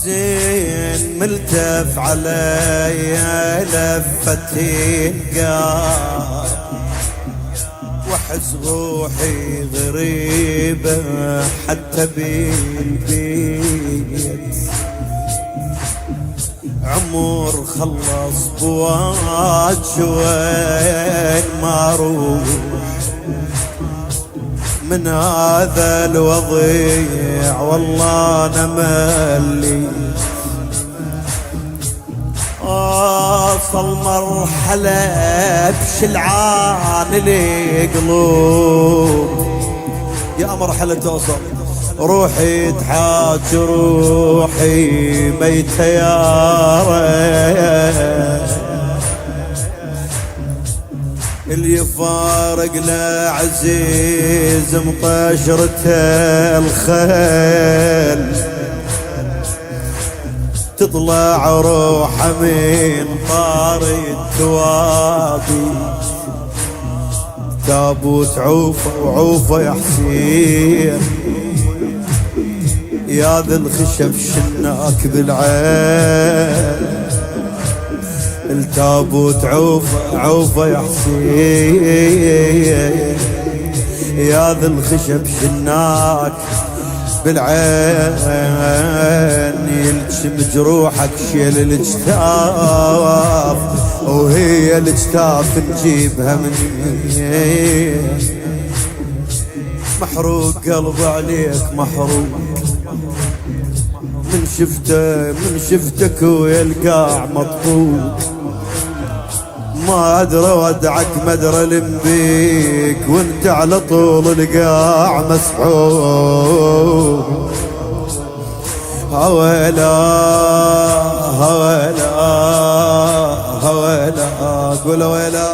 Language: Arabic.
زين ملتف علي لفتين قار وحز روحي غريبة حتى بالبيت عمر خلص بواج وين ما اروح من هذا الوضيع والله انا ملي وصل مرحلة بشلعان لي قلوب يا مرحلة توصل روحي تحاج روحي ميتة يا ريت اللي يفارق له عزيز مطشرته الخيل تطلع روحه من طاري التوابي تابوت عوفه وعوفه يا حسين يا ذا الخشب شناك بالعين التابوت عوفه عوفه يا حسين يا ذا الخشب شناك بالعين يلجم جروحك شيل الاجتاف وهي الاجتاف نجيبها مني محروق قلب عليك محروق من شفتك ويلقاع مطبوق ما ادري ودعك ما ادري لمبيك وانت على طول القاع مسحوق هويلا هويلا هويلا قول ويلا